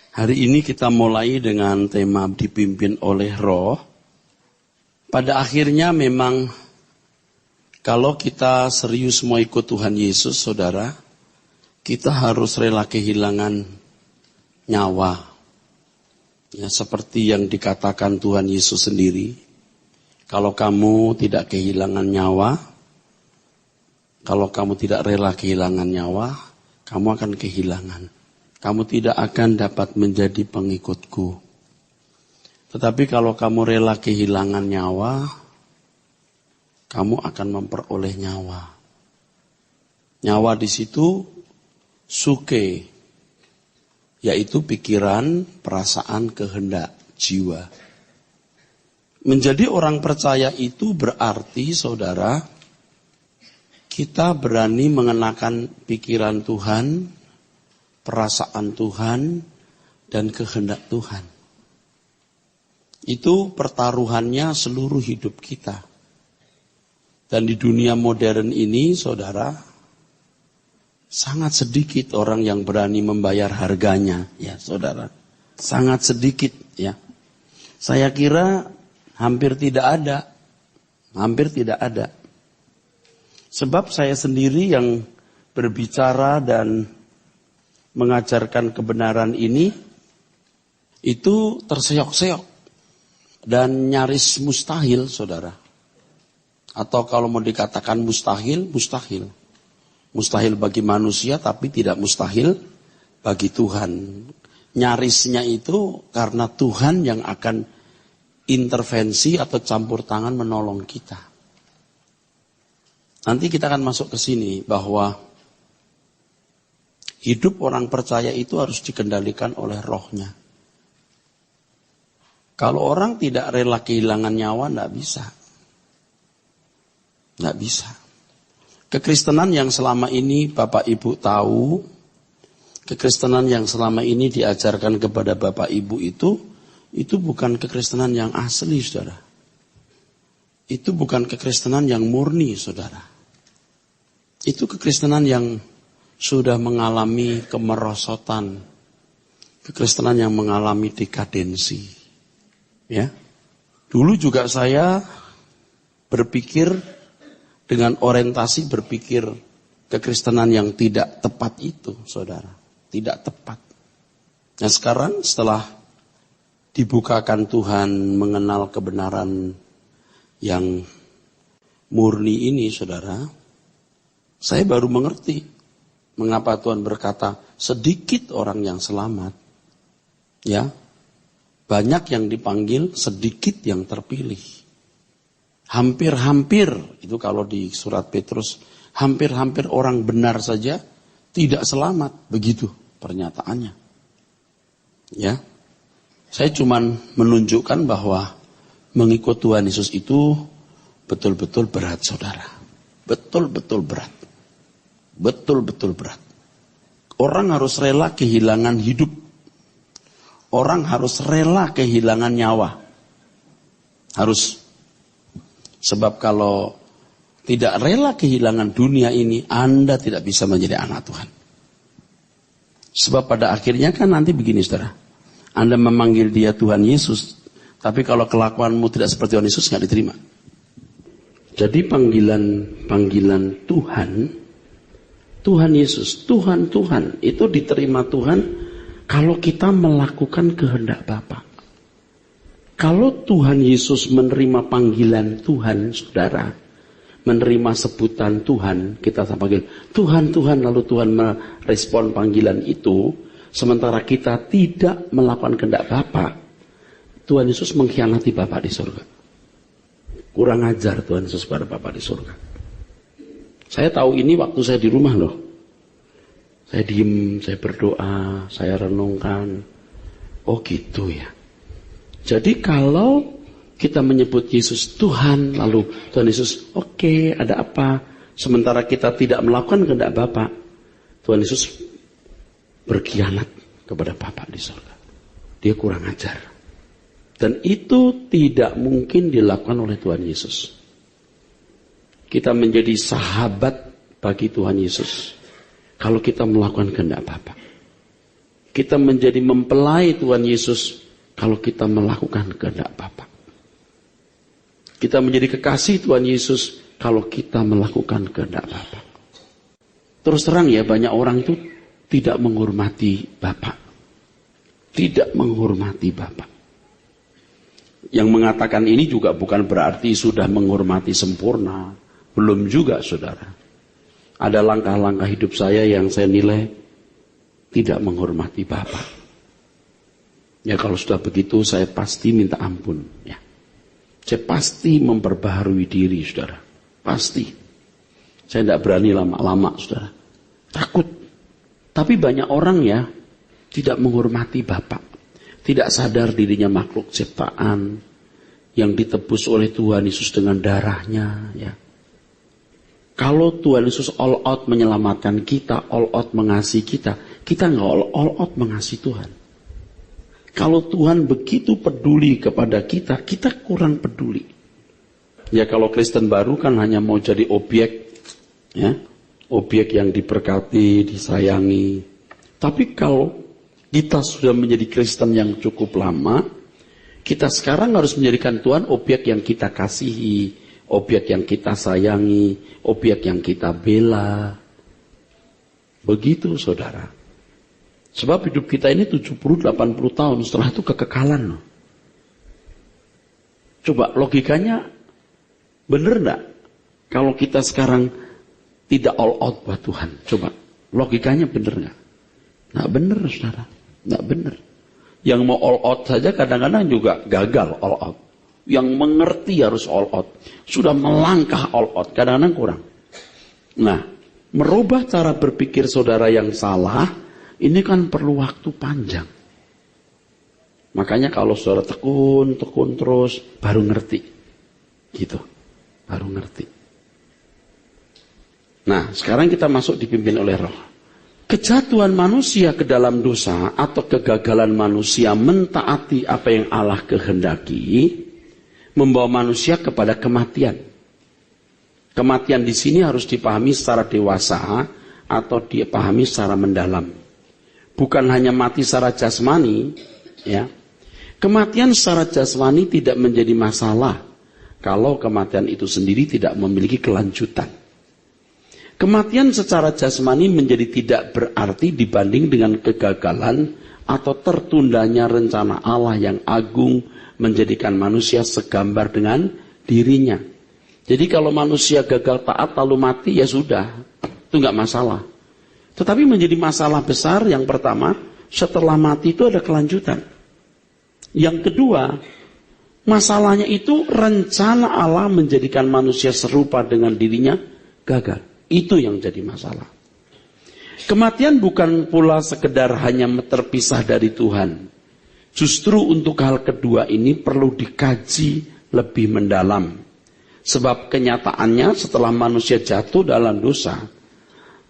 Hari ini kita mulai dengan tema dipimpin oleh Roh. Pada akhirnya memang kalau kita serius mau ikut Tuhan Yesus, saudara, kita harus rela kehilangan nyawa. Ya, seperti yang dikatakan Tuhan Yesus sendiri. Kalau kamu tidak kehilangan nyawa, kalau kamu tidak rela kehilangan nyawa, kamu akan kehilangan. Kamu tidak akan dapat menjadi pengikutku. Tetapi kalau kamu rela kehilangan nyawa, kamu akan memperoleh nyawa. Nyawa di situ suke, yaitu pikiran, perasaan, kehendak, jiwa. Menjadi orang percaya itu berarti, saudara, kita berani mengenakan pikiran Tuhan, perasaan Tuhan, dan kehendak Tuhan. Itu pertaruhannya seluruh hidup kita. Dan di dunia modern ini, saudara, sangat sedikit orang yang berani membayar harganya, ya saudara. Sangat sedikit, ya. Saya kira hampir tidak ada. Hampir tidak ada. Sebab saya sendiri yang berbicara dan mengajarkan kebenaran ini, itu terseok-seok dan nyaris mustahil, saudara. Atau kalau mau dikatakan mustahil, mustahil. Mustahil bagi manusia, tapi tidak mustahil bagi Tuhan. Nyarisnya itu karena Tuhan yang akan intervensi atau campur tangan menolong kita. Nanti kita akan masuk ke sini bahwa hidup orang percaya itu harus dikendalikan oleh rohnya. Kalau orang tidak rela kehilangan nyawa, tidak bisa. Tidak bisa. Kekristenan yang selama ini Bapak Ibu tahu, kekristenan yang selama ini diajarkan kepada Bapak Ibu itu bukan kekristenan yang asli, saudara. Itu bukan kekristenan yang murni, saudara. Itu kekristenan yang sudah mengalami kemerosotan, kekristenan yang mengalami dekadensi. Ya, dulu juga saya berpikir dengan orientasi berpikir kekristenan yang tidak tepat itu, saudara, tidak tepat. Nah sekarang setelah dibukakan Tuhan mengenal kebenaran yang murni ini, saudara, saya baru mengerti. Mengapa Tuhan berkata, sedikit orang yang selamat. Ya, banyak yang dipanggil, sedikit yang terpilih. Hampir-hampir, itu kalau di surat Petrus, hampir-hampir orang benar saja tidak selamat. Begitu pernyataannya. Ya, saya cuma menunjukkan bahwa mengikut Tuhan Yesus itu betul-betul berat, saudara. Betul-betul berat. Betul-betul berat. Orang harus rela kehilangan hidup. Orang harus rela kehilangan nyawa. Harus. Sebab kalau tidak rela kehilangan dunia ini, Anda tidak bisa menjadi anak Tuhan. Sebab pada akhirnya kan nanti begini, saudara. Anda memanggil dia Tuhan Yesus, tapi kalau kelakuanmu tidak seperti Tuhan Yesus, nggak diterima. Jadi panggilan Tuhan Yesus, Tuhan itu diterima Tuhan kalau kita melakukan kehendak Bapa. Kalau Tuhan Yesus menerima panggilan Tuhan, saudara, menerima sebutan Tuhan, kita panggil Tuhan, lalu Tuhan merespon panggilan itu, sementara kita tidak melakukan kehendak Bapa, Tuhan Yesus mengkhianati Bapa di surga. Kurang ajar Tuhan Yesus pada Bapa di surga. Saya tahu ini waktu saya di rumah loh. Saya diem, saya berdoa, saya renungkan. Oh gitu ya. Jadi kalau kita menyebut Yesus Tuhan, lalu Tuhan Yesus, oke, ada apa? Sementara kita tidak melakukan kehendak Bapa, Tuhan Yesus berkhianat kepada Bapa di surga. Dia kurang ajar. Dan itu tidak mungkin dilakukan oleh Tuhan Yesus. Kita menjadi sahabat bagi Tuhan Yesus kalau kita melakukan kehendak Bapa. Kita menjadi mempelai Tuhan Yesus kalau kita melakukan kehendak Bapa. Kita menjadi kekasih Tuhan Yesus kalau kita melakukan kehendak Bapa. Terus terang ya, banyak orang itu tidak menghormati Bapa. Tidak menghormati Bapa. Yang mengatakan ini juga bukan berarti sudah menghormati sempurna. Belum juga, saudara. Ada langkah-langkah hidup saya yang saya nilai tidak menghormati Bapa. Ya kalau sudah begitu saya pasti minta ampun. Ya. Saya pasti memperbaharui diri, saudara. Pasti. Saya tidak berani lama-lama, saudara. Takut. Tapi banyak orang ya tidak menghormati Bapa. Tidak sadar dirinya makhluk ciptaan yang ditebus oleh Tuhan Yesus dengan darahnya. Ya. Kalau Tuhan Yesus all out menyelamatkan kita, all out mengasihi kita nggak all out mengasihi Tuhan. Kalau Tuhan begitu peduli kepada kita, kita kurang peduli. Ya kalau Kristen baru kan hanya mau jadi objek, ya, objek yang diberkati, disayangi. Tapi kalau kita sudah menjadi Kristen yang cukup lama, kita sekarang harus menjadikan Tuhan objek yang kita kasihi, objek yang kita sayangi, objek yang kita bela. Begitu, saudara. Sebab hidup kita ini 70-80 tahun, setelah itu kekekalan. Coba logikanya benar enggak? Kalau kita sekarang tidak all out buat Tuhan, coba logikanya benar enggak? Enggak benar, saudara. Enggak benar. Yang mau all out saja kadang-kadang juga gagal all out. Yang mengerti harus all out. Sudah melangkah all out, kadang-kadang kurang. Nah, merubah cara berpikir saudara yang salah, ini kan perlu waktu panjang. Makanya kalau saudara tekun terus, baru ngerti. Gitu. Baru ngerti. Nah, sekarang kita masuk dipimpin oleh Roh. Kejatuhan manusia ke dalam dosa atau kegagalan manusia mentaati apa yang Allah kehendaki membawa manusia kepada kematian. Kematian di sini harus dipahami secara dewasa atau dipahami secara mendalam. Bukan hanya mati secara jasmani, ya. Kematian secara jasmani tidak menjadi masalah kalau kematian itu sendiri tidak memiliki kelanjutan. Kematian secara jasmani menjadi tidak berarti dibanding dengan kegagalan atau tertundanya rencana Allah yang agung menjadikan manusia segambar dengan dirinya. Jadi kalau manusia gagal taat lalu mati, ya sudah, itu nggak masalah. Tetapi menjadi masalah besar yang pertama, setelah mati itu ada kelanjutan. Yang kedua, masalahnya itu rencana Allah menjadikan manusia serupa dengan dirinya gagal. Itu yang jadi masalah. Kematian bukan pula sekedar hanya terpisah dari Tuhan. Justru untuk hal kedua ini perlu dikaji lebih mendalam. Sebab kenyataannya setelah manusia jatuh dalam dosa,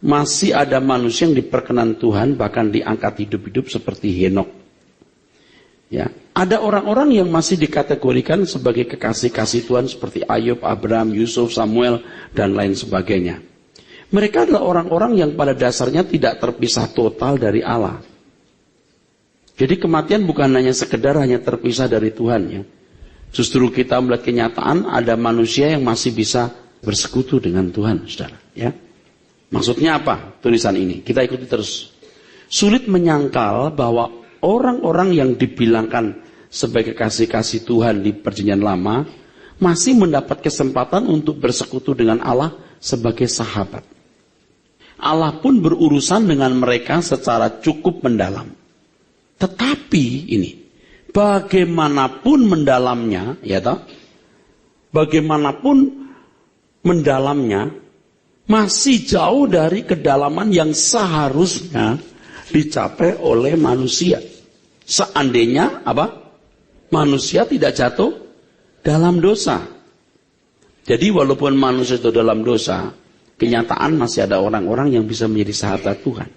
masih ada manusia yang diperkenan Tuhan bahkan diangkat hidup-hidup seperti Henok. Ya, ada orang-orang yang masih dikategorikan sebagai kekasih-kasih Tuhan seperti Ayub, Abraham, Yusuf, Samuel dan lain sebagainya. Mereka adalah orang-orang yang pada dasarnya tidak terpisah total dari Allah. Jadi kematian bukan hanya sekedar hanya terpisah dari Tuhan, ya. Justru kita melihat kenyataan ada manusia yang masih bisa bersekutu dengan Tuhan, saudara, ya. Maksudnya apa tulisan ini? Kita ikuti terus. Sulit menyangkal bahwa orang-orang yang dibilangkan sebagai kasih-kasih Tuhan di Perjanjian Lama masih mendapat kesempatan untuk bersekutu dengan Allah sebagai sahabat. Allah pun berurusan dengan mereka secara cukup mendalam. Tetapi ini, bagaimanapun mendalamnya, ya toh? Bagaimanapun mendalamnya, masih jauh dari kedalaman yang seharusnya dicapai oleh manusia. Seandainya apa? Manusia tidak jatuh dalam dosa. Jadi walaupun manusia itu dalam dosa, kenyataan masih ada orang-orang yang bisa menjadi sahabat Tuhan.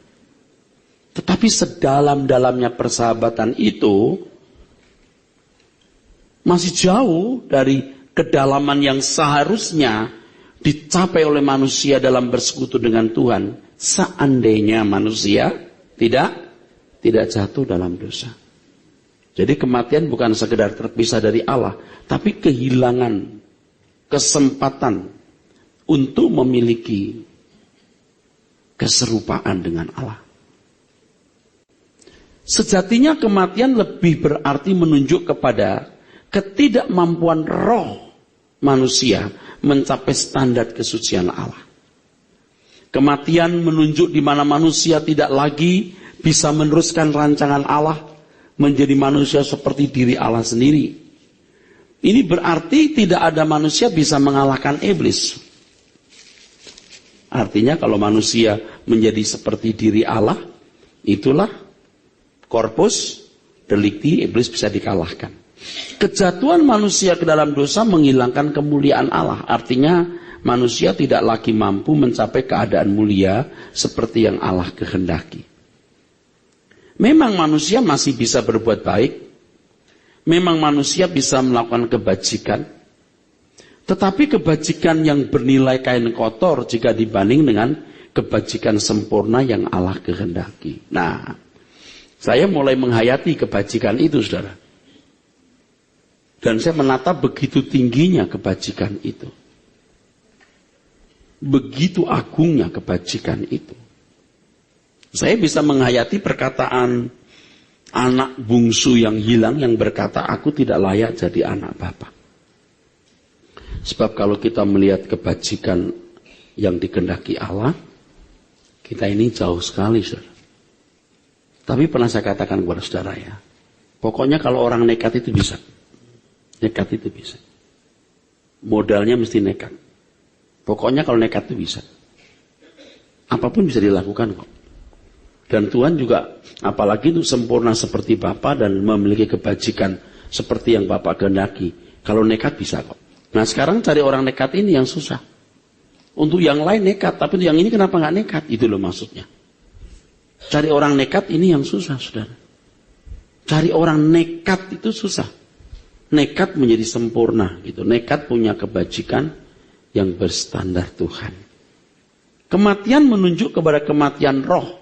Tetapi sedalam-dalamnya persahabatan itu masih jauh dari kedalaman yang seharusnya dicapai oleh manusia dalam bersekutu dengan Tuhan, seandainya manusia tidak tidak jatuh dalam dosa. Jadi kematian bukan sekedar terpisah dari Allah, tapi kehilangan kesempatan untuk memiliki keserupaan dengan Allah. Sejatinya kematian lebih berarti menunjuk kepada ketidakmampuan roh manusia mencapai standar kesucian Allah. Kematian menunjuk di mana manusia tidak lagi bisa meneruskan rancangan Allah menjadi manusia seperti diri Allah sendiri. Ini berarti tidak ada manusia bisa mengalahkan iblis. Artinya kalau manusia menjadi seperti diri Allah, itulah corpus delicti, iblis bisa dikalahkan. Kejatuhan manusia ke dalam dosa menghilangkan kemuliaan Allah. Artinya manusia tidak lagi mampu mencapai keadaan mulia seperti yang Allah kehendaki. Memang manusia masih bisa berbuat baik. Memang manusia bisa melakukan kebajikan. Tetapi kebajikan yang bernilai kain kotor jika dibanding dengan kebajikan sempurna yang Allah kehendaki. Nah, saya mulai menghayati kebajikan itu, saudara. Dan saya menatap begitu tingginya kebajikan itu. Begitu agungnya kebajikan itu. Saya bisa menghayati perkataan anak bungsu yang hilang yang berkata, aku tidak layak jadi anak Bapa. Sebab kalau kita melihat kebajikan yang dikehendaki Allah, kita ini jauh sekali, saudara. Tapi pernah saya katakan kepada saudara ya, pokoknya kalau orang nekat itu bisa. Nekat itu bisa. Modalnya mesti nekat. Pokoknya kalau nekat itu bisa. Apapun bisa dilakukan kok. Dan Tuhan juga, apalagi itu sempurna seperti Bapa dan memiliki kebajikan seperti yang Bapa kehendaki. Kalau nekat bisa kok. Nah sekarang cari orang nekat ini yang susah. Untuk yang lain nekat, tapi yang ini kenapa nggak nekat? Itu loh maksudnya. Cari orang nekat ini yang susah, saudara. Cari orang nekat itu susah. Nekat menjadi sempurna gitu. Nekat punya kebajikan yang berstandar Tuhan. Kematian menunjuk kepada kematian roh.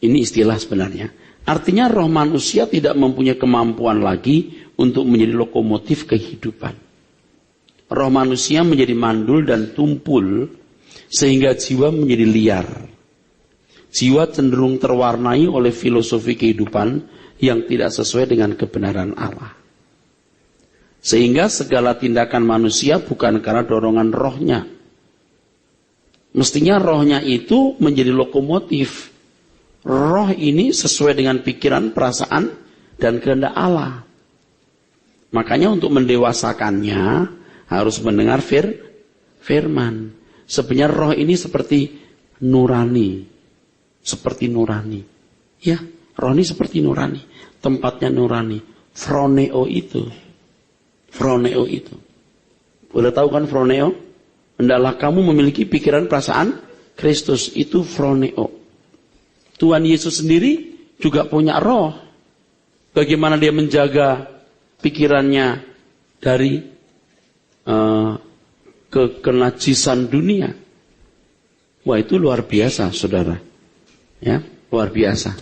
Ini istilah sebenarnya. Artinya roh manusia tidak mempunyai kemampuan lagi untuk menjadi lokomotif kehidupan. Roh manusia menjadi mandul dan tumpul sehingga jiwa menjadi liar. Jiwa cenderung terwarnai oleh filosofi kehidupan yang tidak sesuai dengan kebenaran Allah. Sehingga segala tindakan manusia bukan karena dorongan rohnya. Mestinya rohnya itu menjadi lokomotif. Roh ini sesuai dengan pikiran, perasaan, dan kehendak Allah. Makanya untuk mendewasakannya harus mendengar firman. Sebenarnya roh ini seperti nurani. Seperti nurani. Ya, roh ini seperti nurani. Tempatnya nurani. Phroneo itu. Phroneo itu. Udah tahu kan phroneo? Hendaklah kamu memiliki pikiran perasaan Kristus. Itu phroneo. Tuhan Yesus sendiri juga punya roh. Bagaimana dia menjaga pikirannya dari kenajisan dunia. Wah itu luar biasa, saudara. Ya, luar biasa.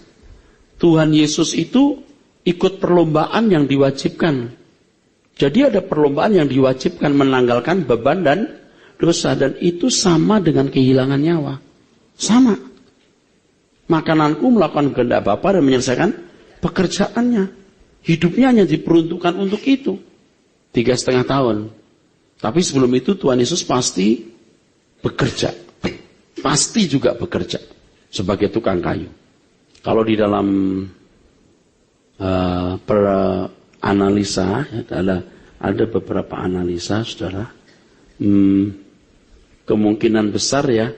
Tuhan Yesus itu ikut perlombaan yang diwajibkan. Jadi ada perlombaan yang diwajibkan menanggalkan beban dan dosa. Dan itu sama dengan kehilangan nyawa. Sama. Makananku melakukan kehendak Bapa dan menyelesaikan pekerjaannya. Hidupnya hanya diperuntukkan untuk itu. 3,5 tahun. Tapi sebelum itu Tuhan Yesus pasti bekerja. Pasti juga bekerja. Sebagai tukang kayu. Kalau di dalam analisa, ada beberapa analisa, saudara. Kemungkinan besar ya,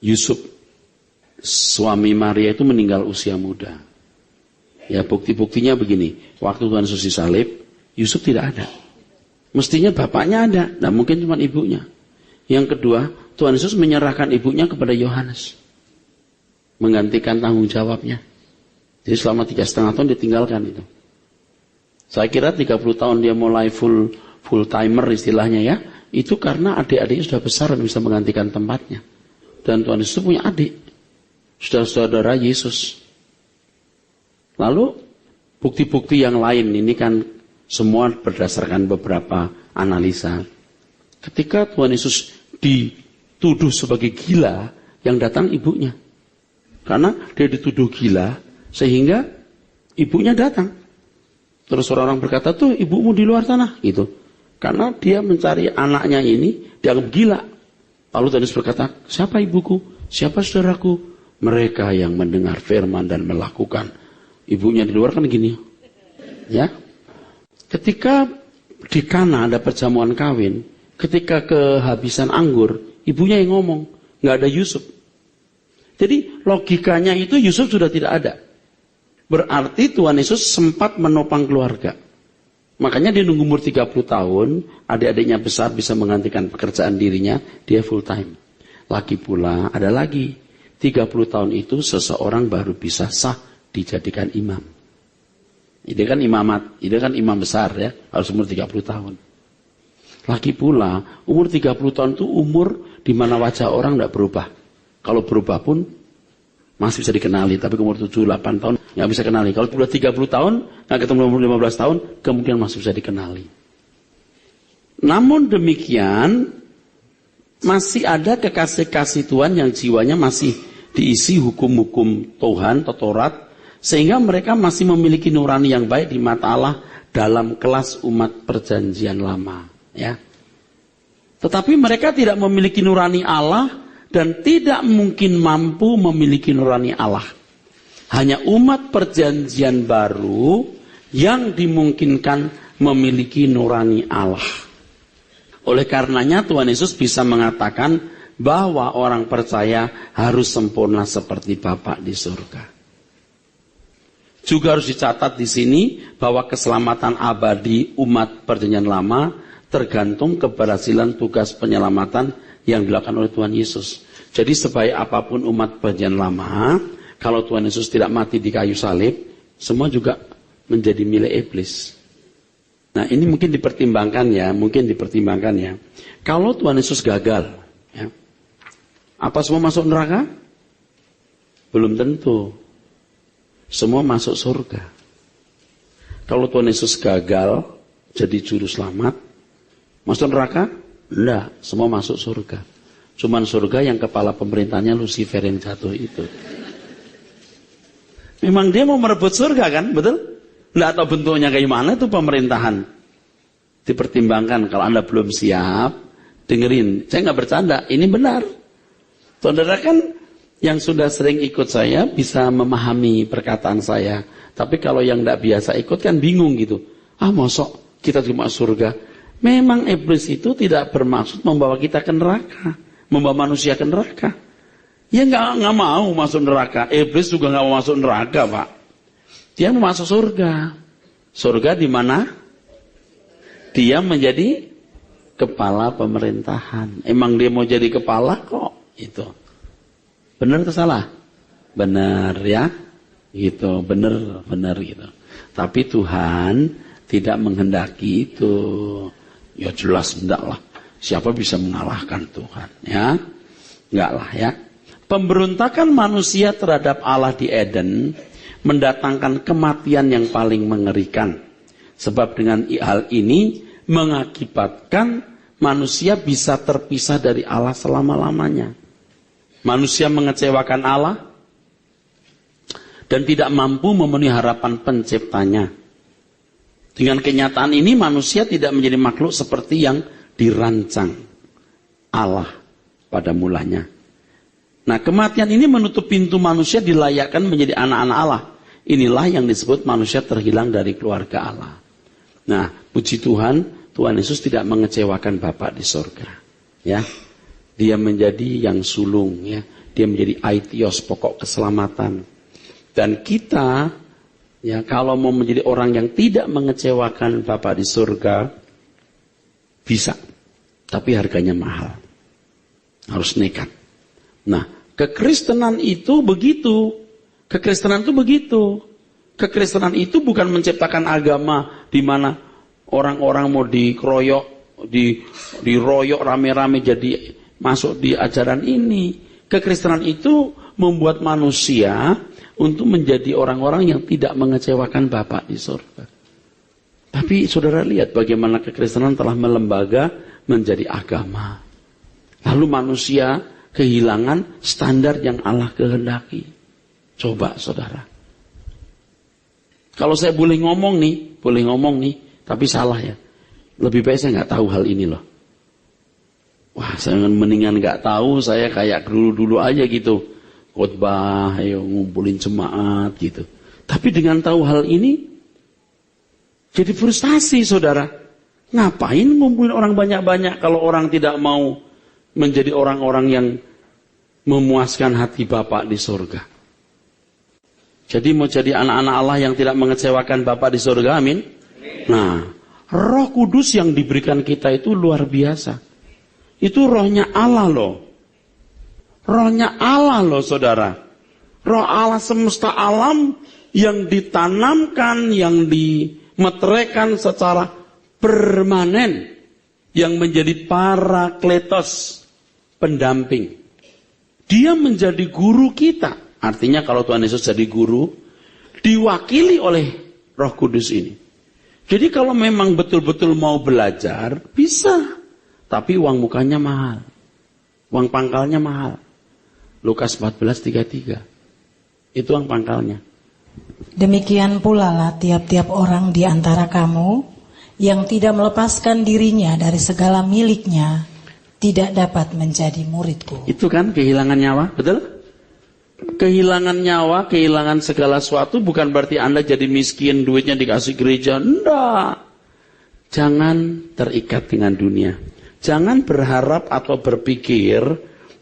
Yusuf suami Maria itu meninggal usia muda. Ya bukti-buktinya begini. Waktu Tuhan Yesus disalib, Yusuf tidak ada. Mestinya bapaknya ada, nah mungkin cuma ibunya. Yang kedua, Tuhan Yesus menyerahkan ibunya kepada Yohanes. Menggantikan tanggung jawabnya. Jadi selama 3,5 tahun ditinggalkan itu. Saya kira 30 tahun dia mulai full timer istilahnya ya. Itu karena adik-adiknya sudah besar dan bisa menggantikan tempatnya. Dan Tuhan Yesus punya adik. Saudara-saudara Yesus. Lalu bukti-bukti yang lain ini kan semua berdasarkan beberapa analisa. Ketika Tuhan Yesus dituduh sebagai gila, yang datang ibunya. Karena dia dituduh gila, sehingga ibunya datang. Terus orang berkata, tuh ibumu di luar sana, gitu. Karena dia mencari anaknya ini, dianggap gila. Lalu Tuhan Yesus berkata, siapa ibuku? Siapa saudaraku? Mereka yang mendengar firman dan melakukan. Ibunya di luar kan gini. Ya. Ketika di Kana ada perjamuan kawin, ketika kehabisan anggur, ibunya yang ngomong, nggak ada Yusuf. Jadi logikanya itu Yusuf sudah tidak ada. Berarti Tuhan Yesus sempat menopang keluarga. Makanya dia nunggu umur 30 tahun, adik-adiknya besar bisa menggantikan pekerjaan dirinya, dia full time. Lagi pula ada lagi, 30 tahun itu seseorang baru bisa sah dijadikan imam. Ini kan imamat, ini kan imam besar ya, harus umur 30 tahun. Lagi pula, umur 30 tahun itu umur di mana wajah orang tidak berubah. Kalau berubah pun masih bisa dikenali, tapi umur 7-8 tahun nggak bisa kenali. Kalau sudah 30 tahun, nggak ketemu umur 15 tahun, kemungkinan masih bisa dikenali. Namun demikian, masih ada kekasih-kasih Tuhan yang jiwanya masih diisi hukum-hukum Tuhan atau Taurat, sehingga mereka masih memiliki nurani yang baik di mata Allah dalam kelas umat perjanjian lama. Ya. Tetapi mereka tidak memiliki nurani Allah dan tidak mungkin mampu memiliki nurani Allah. Hanya umat perjanjian baru yang dimungkinkan memiliki nurani Allah. Oleh karenanya Tuhan Yesus bisa mengatakan bahwa orang percaya harus sempurna seperti Bapa di surga. Juga harus dicatat di sini bahwa keselamatan abadi umat perjanjian lama tergantung keberhasilan tugas penyelamatan yang dilakukan oleh Tuhan Yesus. Jadi sebaik apapun umat perjanjian lama, kalau Tuhan Yesus tidak mati di kayu salib, semua juga menjadi milik iblis. Nah ini mungkin dipertimbangkan ya, Kalau Tuhan Yesus gagal, ya, apa semua masuk neraka? Belum tentu. Semua masuk surga. Kalau Tuhan Yesus gagal jadi juru selamat, masuk neraka? Enggak, semua masuk surga. Cuman surga yang kepala pemerintahnya Lucifer yang jatuh itu. Memang dia mau merebut surga kan, betul? Enggak tahu bentuknya kayak mana itu pemerintahan. Dipertimbangkan, kalau Anda belum siap, dengerin. Saya nggak bercanda, ini benar. Saudara kan yang sudah sering ikut saya bisa memahami perkataan saya. Tapi kalau yang tidak biasa ikut kan bingung gitu. Mosok kita cuma surga. Memang iblis itu tidak bermaksud membawa kita ke neraka. Membawa manusia ke neraka. Ya nggak mau masuk neraka. Iblis juga nggak mau masuk neraka, Pak. Dia mau masuk surga. Surga di mana? Dia menjadi kepala pemerintahan. Emang dia mau jadi kepala kok. Itu. Benar atau salah? Benar ya. Gitu, benar gitu. Tapi Tuhan tidak menghendaki itu. Ya jelas enggak lah. Siapa bisa mengalahkan Tuhan ya? Enggak lah ya. Pemberontakan manusia terhadap Allah di Eden mendatangkan kematian yang paling mengerikan. Sebab dengan hal ini mengakibatkan manusia bisa terpisah dari Allah selama-lamanya. Manusia mengecewakan Allah dan tidak mampu memenuhi harapan penciptanya. Dengan kenyataan ini manusia tidak menjadi makhluk seperti yang dirancang Allah pada mulanya. Nah, kematian ini menutup pintu manusia dilayakkan menjadi anak-anak Allah. Inilah yang disebut manusia terhilang dari keluarga Allah. Nah, puji Tuhan, Tuhan Yesus tidak mengecewakan Bapa di surga. Ya. Dia menjadi yang sulung, ya. Dia menjadi aitios, pokok keselamatan. Dan kita, ya, kalau mau menjadi orang yang tidak mengecewakan Bapa di surga, bisa. Tapi harganya mahal. Harus nekat. Nah, kekristenan itu begitu. Kekristenan itu begitu. Kekristenan itu bukan menciptakan agama di mana orang-orang mau dikeroyok, diroyok rame-rame jadi masuk di ajaran ini. Kekristenan itu membuat manusia untuk menjadi orang-orang yang tidak mengecewakan Bapa di surga. Tapi saudara lihat bagaimana kekristenan telah melembaga menjadi agama. Lalu manusia kehilangan standar yang Allah kehendaki. Coba saudara. Kalau saya boleh ngomong nih, tapi salah ya. Lebih baik saya nggak tahu hal ini loh. Wah, saya mendingan nggak tahu, saya kayak dulu aja gitu. Khotbah, ayo ngumpulin jemaat gitu. Tapi dengan tahu hal ini, jadi frustasi saudara. Ngapain ngumpulin orang banyak-banyak kalau orang tidak mau menjadi orang-orang yang memuaskan hati Bapa di surga. Jadi mau jadi anak-anak Allah yang tidak mengecewakan Bapa di surga, amin? Nah, Roh Kudus yang diberikan kita itu luar biasa. Itu rohnya Allah loh. Rohnya Allah loh saudara. Roh Allah semesta alam yang ditanamkan, yang dimeteraikan secara permanen. Yang menjadi parakletos, pendamping. Dia menjadi guru kita. Artinya kalau Tuhan Yesus jadi guru, diwakili oleh Roh Kudus ini. Jadi kalau memang betul-betul mau belajar, bisa. Tapi uang mukanya mahal. Uang pangkalnya mahal. Lukas 14:33. Itu uang pangkalnya. Demikian pula lah tiap-tiap orang di antara kamu yang tidak melepaskan dirinya dari segala miliknya tidak dapat menjadi muridku. Itu kan kehilangan nyawa, betul? Kehilangan nyawa, kehilangan segala sesuatu bukan berarti Anda jadi miskin, duitnya dikasih gereja. Enggak. Jangan terikat dengan dunia. Jangan berharap atau berpikir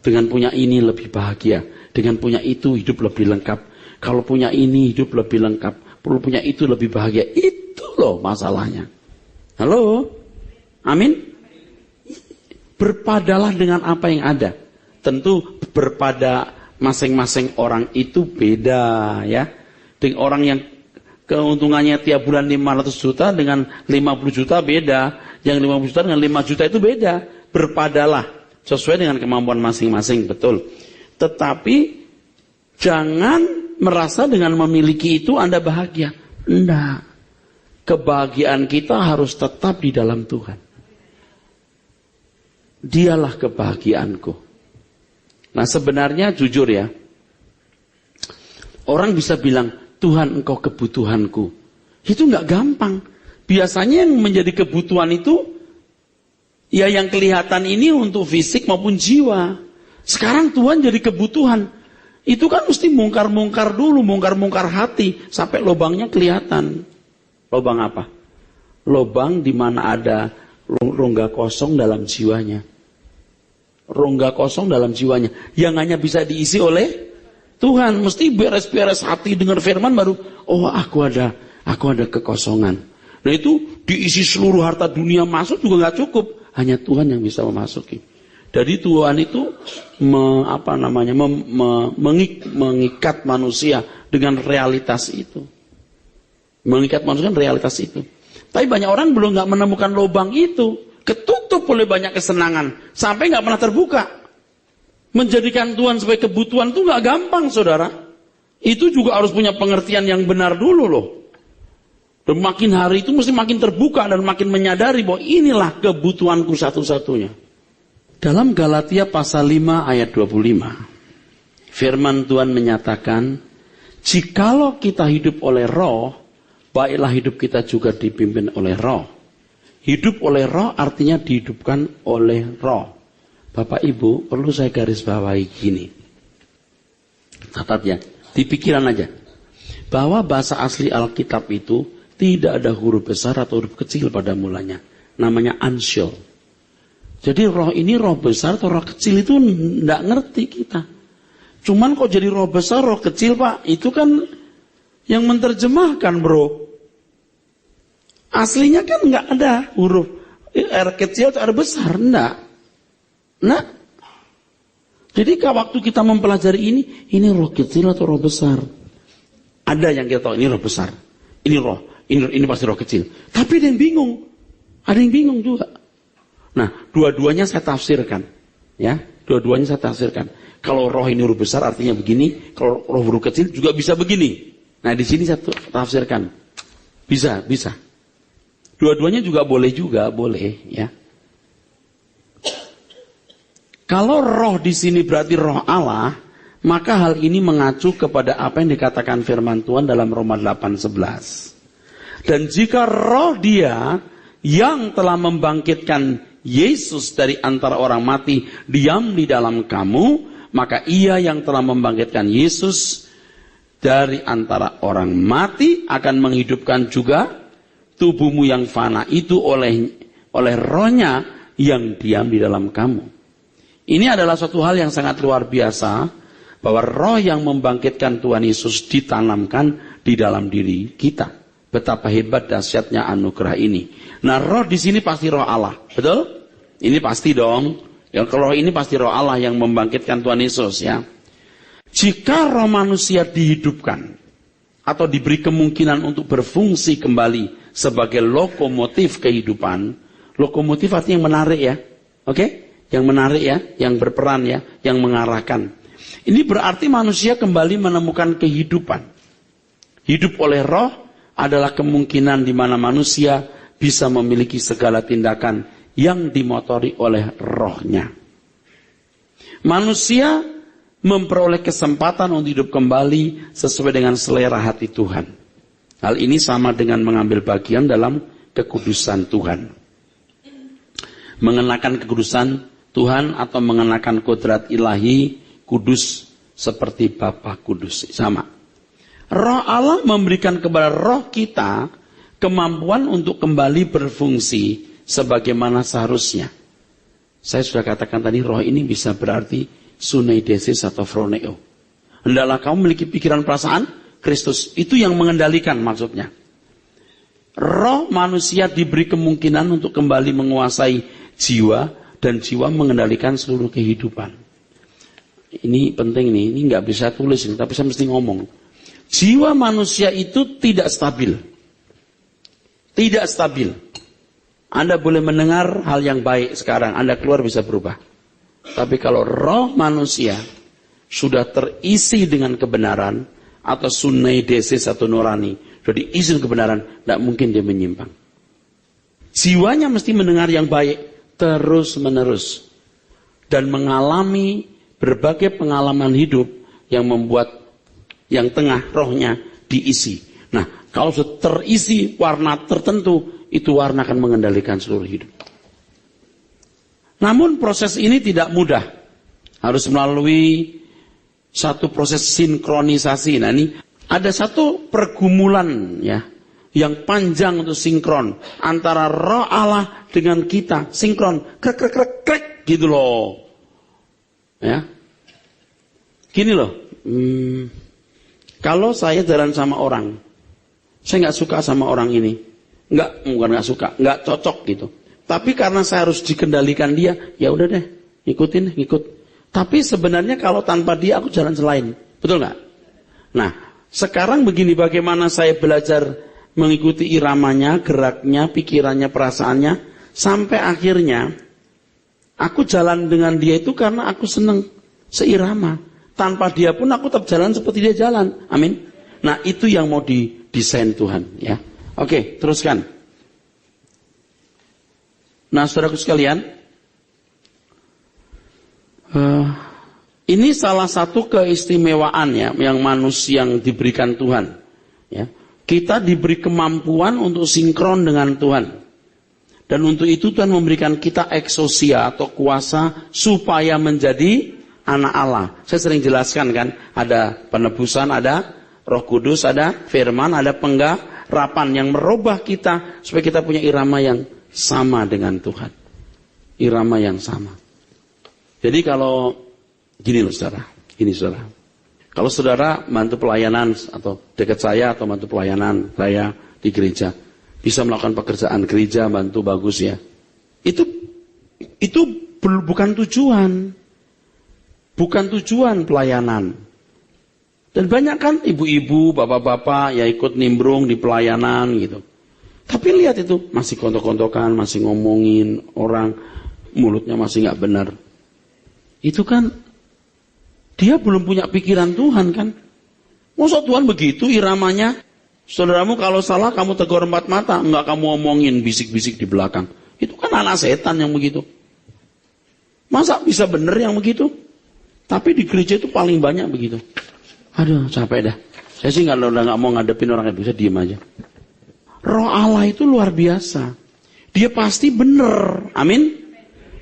dengan punya ini lebih bahagia. Dengan punya itu hidup lebih lengkap. Kalau punya ini hidup lebih lengkap. Perlu punya itu lebih bahagia. Itu loh masalahnya. Halo? Amin? Berpadalah dengan apa yang ada. Tentu berpada masing-masing orang itu beda ya. Dengan orang yang keuntungannya tiap bulan 500 juta dengan 50 juta beda. Yang 50 juta dengan 5 juta itu beda. Berpadalah sesuai dengan kemampuan masing-masing, betul. Tetapi jangan merasa dengan memiliki itu Anda bahagia. Enggak. Kebahagiaan kita harus tetap di dalam Tuhan. Dialah kebahagiaanku. Nah sebenarnya jujur ya, orang bisa bilang, Tuhan engkau kebutuhanku. Itu nggak gampang. Biasanya yang menjadi kebutuhan itu, ya yang kelihatan ini untuk fisik maupun jiwa. Sekarang Tuhan jadi kebutuhan. Itu kan mesti mungkar-mungkar dulu, mungkar-mungkar hati, sampai lubangnya kelihatan. Lubang apa? Lubang di mana ada rongga kosong dalam jiwanya. Rongga kosong dalam jiwanya. Yang hanya bisa diisi oleh Tuhan. Mesti beres-beres hati dengar firman baru, oh aku ada kekosongan. Nah itu diisi seluruh harta dunia masuk juga nggak cukup. Hanya Tuhan yang bisa memasuki. Jadi Tuhan itu mengikat manusia dengan realitas itu. Mengikat manusia dengan realitas itu. Tapi banyak orang belum nggak menemukan lubang itu. Ketutup oleh banyak kesenangan. Sampai nggak pernah terbuka. Menjadikan Tuhan sebagai kebutuhan itu nggak gampang saudara. Itu juga harus punya pengertian yang benar dulu loh. Dan makin hari itu mesti makin terbuka dan makin menyadari bahwa inilah kebutuhanku satu-satunya. Dalam Galatia pasal 5 ayat 25. Firman Tuhan menyatakan, jikalau kita hidup oleh roh, baiklah hidup kita juga dipimpin oleh roh. Hidup oleh roh artinya dihidupkan oleh roh. Bapak Ibu, perlu saya garis bawahi gini. Catat ya, di pikiran aja. Bahwa bahasa asli Alkitab itu tidak ada huruf besar atau huruf kecil pada mulanya. Namanya anshel. Jadi roh ini roh besar atau roh kecil itu tidak ngerti kita. Cuman kok jadi roh besar, roh kecil Pak, itu kan yang menerjemahkan bro. Aslinya kan nggak ada huruf R kecil atau R besar, enggak. Nah, jadi waktu kita mempelajari ini roh kecil atau roh besar. Ada yang kita tahu ini roh besar, ini roh, ini pasti roh kecil. Tapi ada yang bingung, juga. Nah, dua-duanya saya tafsirkan, ya. Dua-duanya saya tafsirkan. Kalau roh ini huruf besar artinya begini, kalau roh huruf kecil juga bisa begini. Nah di sini saya tafsirkan. Bisa. Dua-duanya juga boleh ya. Kalau roh di sini berarti roh Allah, maka hal ini mengacu kepada apa yang dikatakan firman Tuhan dalam Roma 8:11. Dan jika roh Dia yang telah membangkitkan Yesus dari antara orang mati diam di dalam kamu, maka Ia yang telah membangkitkan Yesus dari antara orang mati akan menghidupkan juga tubuhmu yang fana itu oleh rohnya yang diam di dalam kamu. Ini adalah suatu hal yang sangat luar biasa, bahwa roh yang membangkitkan Tuhan Yesus ditanamkan di dalam diri kita. Betapa hebat dahsyatnya anugerah ini. Nah, roh di sini pasti roh Allah, betul? Ini pasti dong. Yang roh ini pasti roh Allah yang membangkitkan Tuhan Yesus, ya. Jika roh manusia dihidupkan atau diberi kemungkinan untuk berfungsi kembali sebagai lokomotif kehidupan, lokomotif artinya yang menarik ya, oke? Yang menarik ya, yang berperan ya, yang mengarahkan. Ini berarti manusia kembali menemukan kehidupan. Hidup oleh roh adalah kemungkinan di mana manusia bisa memiliki segala tindakan yang dimotori oleh rohnya. Manusia memperoleh kesempatan untuk hidup kembali sesuai dengan selera hati Tuhan. Hal ini sama dengan mengambil bagian dalam kekudusan Tuhan. Mengenakan kekudusan Tuhan atau mengenakan kodrat ilahi kudus seperti Bapa kudus. Sama. Roh Allah memberikan kepada roh kita kemampuan untuk kembali berfungsi sebagaimana seharusnya. Saya sudah katakan tadi roh ini bisa berarti suneidesis atau phroneo. Hendaklah kamu memiliki pikiran perasaan Kristus. Itu yang mengendalikan maksudnya. Roh manusia diberi kemungkinan untuk kembali menguasai jiwa, dan jiwa mengendalikan seluruh kehidupan. Ini penting nih, ini nggak bisa tulis, tapi saya mesti ngomong. Jiwa manusia itu tidak stabil. Tidak stabil. Anda boleh mendengar hal yang baik sekarang, Anda keluar bisa berubah. Tapi kalau roh manusia sudah terisi dengan kebenaran, atau suneidesis atau nurani, sudah diisi dengan kebenaran, tidak mungkin dia menyimpang. Jiwanya mesti mendengar yang baik, terus menerus dan mengalami berbagai pengalaman hidup yang membuat yang tengah rohnya diisi. Nah, kalau sudah terisi warna tertentu, itu warna akan mengendalikan seluruh hidup. Namun proses ini tidak mudah, harus melalui satu proses sinkronisasi. Nah, ini ada satu pergumulan ya, yang panjang untuk sinkron antara roh Allah dengan kita, sinkron, krek gitu loh. Ya. Gini loh. Kalau saya jalan sama orang, saya nggak suka sama orang ini. Bukan nggak suka, nggak cocok gitu. Tapi karena saya harus dikendalikan dia, ya udah deh, ikut. Tapi sebenarnya kalau tanpa dia aku jalan selain. Betul nggak? Nah, sekarang begini, bagaimana saya belajar mengikuti iramanya, geraknya, pikirannya, perasaannya, sampai akhirnya aku jalan dengan dia itu karena aku senang seirama. Tanpa dia pun aku tetap jalan seperti dia jalan. Amin. Nah, itu yang mau didesain Tuhan ya. Oke, teruskan. Nah, saudaraku sekalian, ini salah satu keistimewaan ya, yang manusia yang diberikan Tuhan ya. Kita diberi kemampuan untuk sinkron dengan Tuhan. Dan untuk itu Tuhan memberikan kita eksosia atau kuasa supaya menjadi anak Allah. Saya sering jelaskan kan, ada penebusan, ada Roh Kudus, ada firman, ada penggarapan yang merubah kita supaya kita punya irama yang sama dengan Tuhan. Irama yang sama. Jadi kalau gini loh saudara, kalau saudara bantu pelayanan atau dekat saya atau bantu pelayanan saya di gereja, bisa melakukan pekerjaan gereja, bantu bagus ya. Itu bukan tujuan. Bukan tujuan pelayanan. Dan banyak kan ibu-ibu, bapak-bapak ya ikut nimbrung di pelayanan gitu. Tapi lihat itu, masih kontok-kontokan, masih ngomongin orang, mulutnya masih nggak benar. Itu kan dia belum punya pikiran Tuhan kan. Masa Tuhan begitu iramanya? Saudaramu kalau salah kamu tegur empat mata, enggak kamu omongin bisik-bisik di belakang. Itu kan anak setan yang begitu. Masa bisa bener yang begitu? Tapi di gereja itu paling banyak begitu. Aduh, capek dah. Saya sih udah nggak mau ngadepin orang itu, saya diem aja. Roh Allah itu luar biasa. Dia pasti bener. Amin.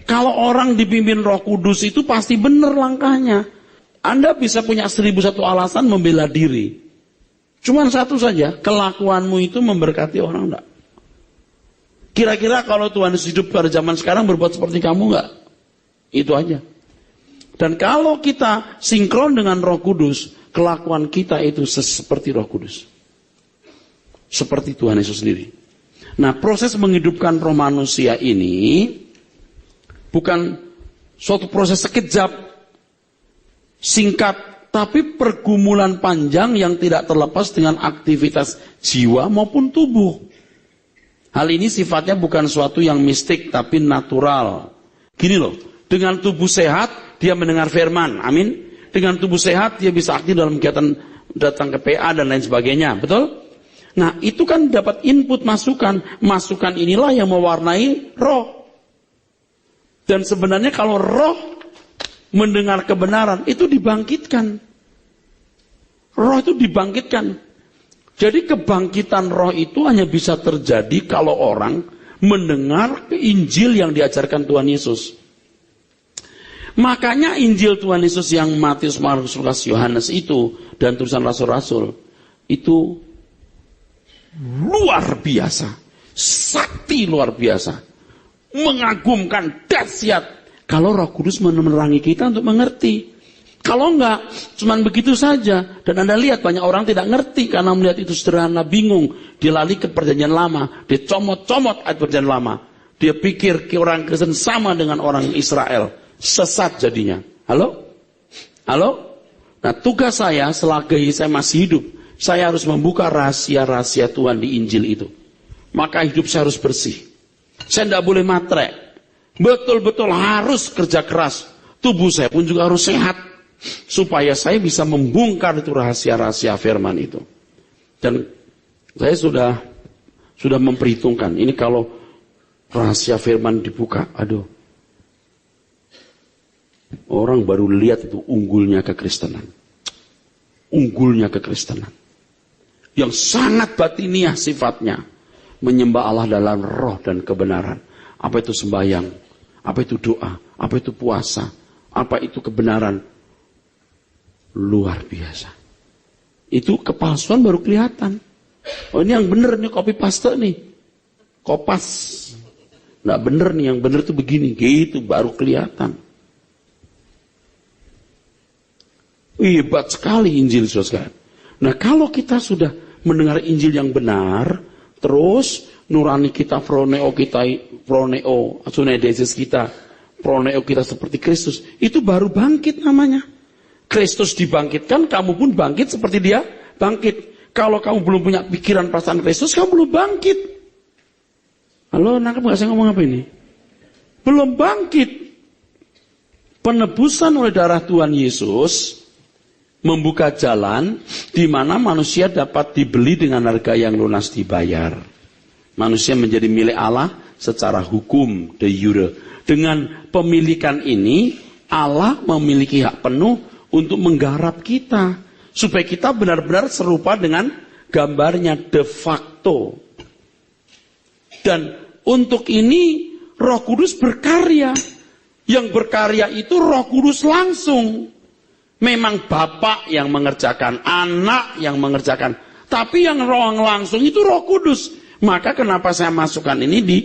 Kalau orang dipimpin Roh Kudus itu pasti bener langkahnya. Anda bisa punya 1001 alasan membela diri. Cuman satu saja, kelakuanmu itu memberkati orang enggak? Kira-kira kalau Tuhan Yesus hidup pada zaman sekarang berbuat seperti kamu enggak? Itu aja. Dan kalau kita sinkron dengan Roh Kudus, kelakuan kita itu seperti Roh Kudus. Seperti Tuhan Yesus sendiri. Nah, proses menghidupkan roh manusia ini bukan suatu proses sekejap, singkat, tapi pergumulan panjang yang tidak terlepas dengan aktivitas jiwa maupun tubuh. Hal ini sifatnya bukan suatu yang mistik, tapi natural. Gini loh, dengan tubuh sehat, dia mendengar firman, amin. Dengan tubuh sehat, dia bisa aktif dalam kegiatan datang ke PA dan lain sebagainya, betul? Nah, itu kan dapat input masukan. Masukan inilah yang mewarnai roh. Dan sebenarnya kalau roh mendengar kebenaran, itu dibangkitkan. Roh itu dibangkitkan. Jadi kebangkitan roh itu hanya bisa terjadi kalau orang mendengar Injil yang diajarkan Tuhan Yesus. Makanya Injil Tuhan Yesus yang Matius, Markus, Lukas, Yohanes itu, dan tulisan rasul-rasul, itu luar biasa. Sakti luar biasa. Mengagumkan, dahsyat. Kalau Roh Kudus menerangi kita untuk mengerti. Kalau enggak, cuman begitu saja. Dan Anda lihat banyak orang tidak ngerti karena melihat itu sederhana, bingung. Dia lari ke perjanjian lama. Dia comot-comot ayat perjanjian lama. Dia pikir orang Kristen sama dengan orang Israel. Sesat jadinya. Halo? Halo? Nah, tugas saya selagi saya masih hidup, saya harus membuka rahasia-rahasia Tuhan di Injil itu. Maka hidup saya harus bersih. Saya tidak boleh matre. Betul-betul harus kerja keras. Tubuh saya pun juga harus sehat. Supaya saya bisa membongkar itu rahasia-rahasia firman itu. Dan saya sudah memperhitungkan. Ini kalau rahasia firman dibuka, aduh. Orang baru lihat itu unggulnya kekristenan. Unggulnya kekristenan. Yang sangat batiniah sifatnya. Menyembah Allah dalam roh dan kebenaran. Apa itu sembahyang? Apa itu doa? Apa itu puasa? Apa itu kebenaran? Luar biasa. Itu kepalsuan baru kelihatan. Oh, ini yang benar nih, copy paste nih. Kopas. Nggak benar nih, yang benar tuh begini. Gitu baru kelihatan. Hebat sekali Injil, saudara. Nah, kalau kita sudah mendengar Injil yang benar, terus nurani kita, proneo sunedesis kita, proneo kita seperti Kristus, itu baru bangkit namanya. Kristus dibangkitkan, kamu pun bangkit seperti dia bangkit. Kalau kamu belum punya pikiran perasaan Kristus, kamu belum bangkit. Halo, nangkep gak saya ngomong apa ini? Belum bangkit. Penebusan oleh darah Tuhan Yesus membuka jalan di mana manusia dapat dibeli dengan harga yang lunas dibayar. Manusia menjadi milik Allah secara hukum de jure. Dengan pemilikan ini, Allah memiliki hak penuh untuk menggarap kita supaya kita benar-benar serupa dengan gambarnya de facto. Dan untuk ini Roh Kudus berkarya. Yang berkarya itu Roh Kudus langsung. Memang Bapak yang mengerjakan, anak yang mengerjakan. Tapi yang roh langsung itu Roh Kudus. Maka kenapa saya masukkan ini di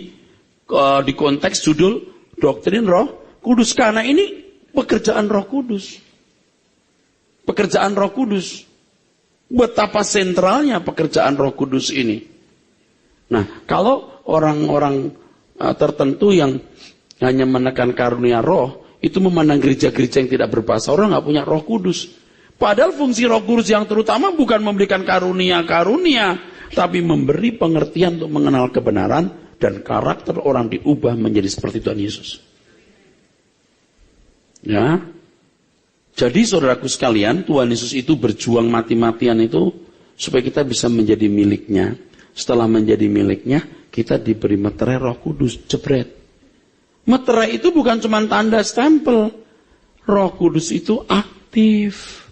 konteks judul doktrin Roh Kudus. Karena ini pekerjaan Roh Kudus. Pekerjaan Roh Kudus. Betapa sentralnya pekerjaan Roh Kudus ini. Nah, kalau orang-orang tertentu yang hanya menekan karunia roh, itu memandang gereja-gereja yang tidak berbahasa orang nggak punya Roh Kudus. Padahal fungsi Roh Kudus yang terutama bukan memberikan karunia-karunia, tapi memberi pengertian untuk mengenal kebenaran dan karakter orang diubah menjadi seperti Tuhan Yesus. Ya. Jadi saudaraku sekalian, Tuhan Yesus itu berjuang mati-matian itu supaya kita bisa menjadi miliknya. Setelah menjadi miliknya, kita diberi meterai Roh Kudus, jebret. Meterai itu bukan cuma tanda stempel. Roh Kudus itu aktif.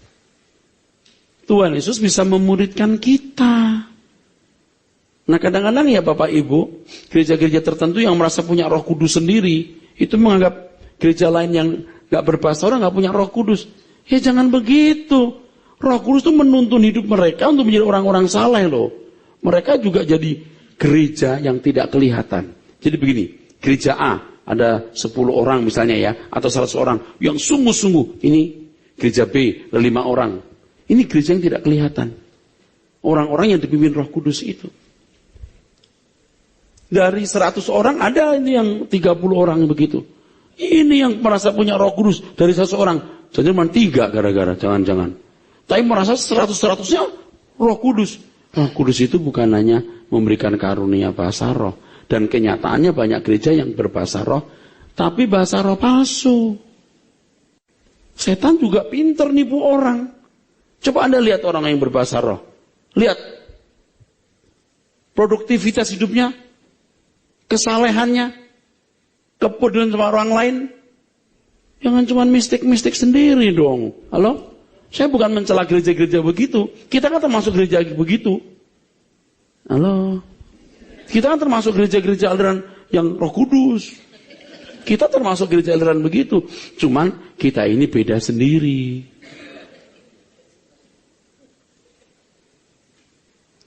Tuhan Yesus bisa memuridkan kita. Nah kadang-kadang ya Bapak Ibu, gereja-gereja tertentu yang merasa punya Roh Kudus sendiri, itu menganggap gereja lain yang gak berbahasa orang gak punya Roh Kudus. Ya jangan begitu. Roh Kudus itu menuntun hidup mereka untuk menjadi orang-orang saleh loh. Mereka juga jadi gereja yang tidak kelihatan. Jadi begini, gereja A ada 10 orang misalnya ya, atau 100 orang yang sungguh-sungguh. Ini gereja B ada 5 orang. Ini gereja yang tidak kelihatan. Orang-orang yang dipimpin Roh Kudus itu. Dari 100 orang ada ini yang 30 orang begitu. Ini yang merasa punya Roh Kudus dari 100 orang. Jangan cuma 3 gara-gara, jangan-jangan. Tapi merasa 100-100-nya Roh Kudus. Roh Kudus itu bukan hanya memberikan karunia bahasa roh. Dan kenyataannya banyak gereja yang berbahasa roh, tapi bahasa roh palsu. Setan juga pinter nipu orang. Coba Anda lihat orang yang berbahasa roh. Lihat. Produktivitas hidupnya, kesalehannya, kepedulian sama orang lain. Jangan cuma mistik-mistik sendiri dong. Halo? Saya bukan mencela gereja-gereja begitu. Kita kan termasuk gereja begitu. Halo? Kita kan termasuk gereja-gereja aliran yang Roh Kudus. Kita termasuk gereja aliran begitu. Cuman kita ini beda sendiri.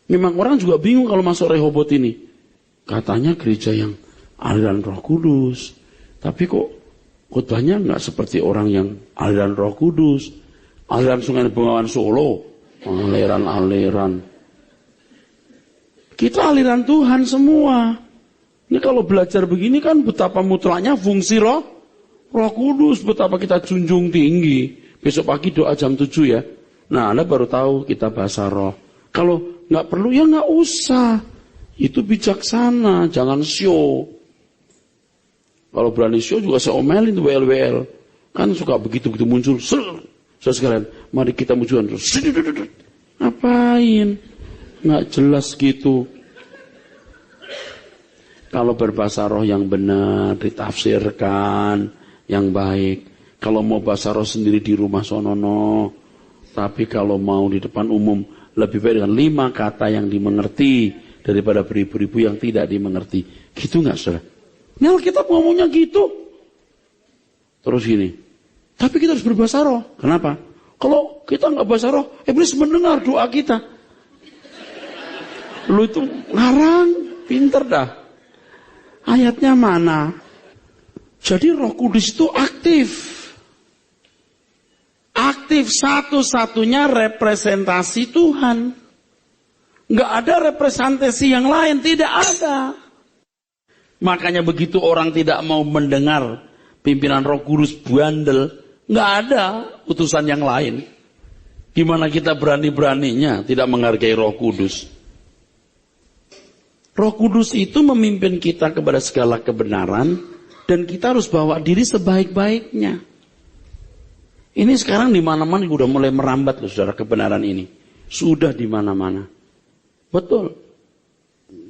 Memang orang juga bingung kalau masuk Rehobot ini. Katanya gereja yang aliran Roh Kudus. Tapi kok khotbahnya nggak seperti orang yang aliran Roh Kudus. Aliran Sungai Bengawan Solo. Aliran-aliran. Kita aliran Tuhan semua. Ini kalau belajar begini kan betapa mutlaknya fungsi Roh Kudus. Betapa kita junjung tinggi. Besok pagi doa jam 7 ya. Nah Anda baru tahu kita bahasa roh. Kalau nggak perlu ya nggak usah. Itu bijaksana. Jangan show. Kalau berani show juga saya omelin tuh WL. Kan suka begitu-begitu muncul. Saudara sekalian, mari kita mujuan. Ngapain? Nggak jelas gitu. Kalau berbahasa roh yang benar, ditafsirkan, yang baik. Kalau mau bahasa roh sendiri di rumah sonono. Tapi kalau mau di depan umum, lebih baik dengan 5 kata yang dimengerti, daripada beribu-ribu yang tidak dimengerti. Gitu nggak saudara? Ini Alkitab ngomongnya gitu. Terus gini. Tapi kita harus berbahasa roh. Kenapa? Kalau kita nggak bahasa roh, iblis mendengar doa kita. Lu itu ngarang, pinter dah. Ayatnya mana? Jadi Roh Kudus itu aktif. Aktif satu-satunya representasi Tuhan. Nggak ada representasi yang lain, tidak ada. Makanya begitu orang tidak mau mendengar pimpinan Roh Kudus bandel, nggak ada utusan yang lain. Gimana kita berani-beraninya tidak menghargai Roh Kudus? Roh Kudus itu memimpin kita kepada segala kebenaran, dan kita harus bawa diri sebaik-baiknya. Ini sekarang di mana-mana udah mulai merambat loh, saudara, kebenaran ini. Sudah di mana-mana. Betul.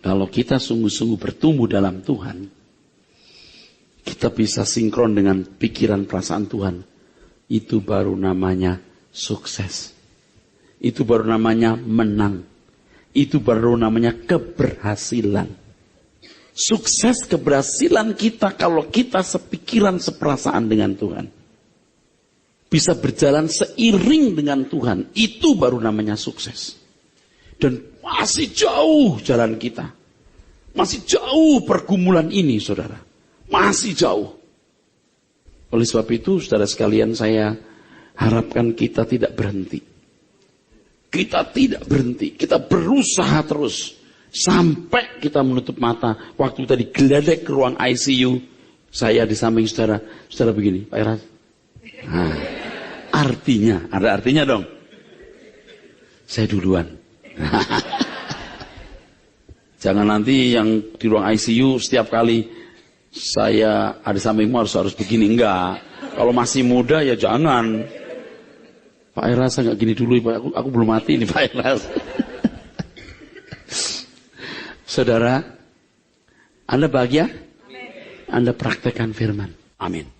Kalau kita sungguh-sungguh bertumbuh dalam Tuhan, kita bisa sinkron dengan pikiran perasaan Tuhan. Itu baru namanya sukses. Itu baru namanya menang. Itu baru namanya keberhasilan. Sukses keberhasilan kita kalau kita sepikiran, seperasaan dengan Tuhan. Bisa berjalan seiring dengan Tuhan. Itu baru namanya sukses. Dan masih jauh jalan kita. Masih jauh pergumulan ini, saudara. Masih jauh. Oleh sebab itu, saudara sekalian, saya harapkan kita tidak berhenti. Kita tidak berhenti. Kita berusaha terus. Sampai kita menutup mata. Waktu kita digeledek ke ruang ICU. Saya di samping saudara. Saudara begini, Pak Eras. Nah, artinya, ada artinya dong. Saya duluan. Jangan nanti yang di ruang ICU setiap kali saya ada sampingmu harus begini. Enggak. Kalau masih muda ya jangan. Pak Eras nggak gini dulu, Pak. Aku belum mati nih Pak Eras. Saudara, Anda bahagia? Anda praktekkan firman. Amin.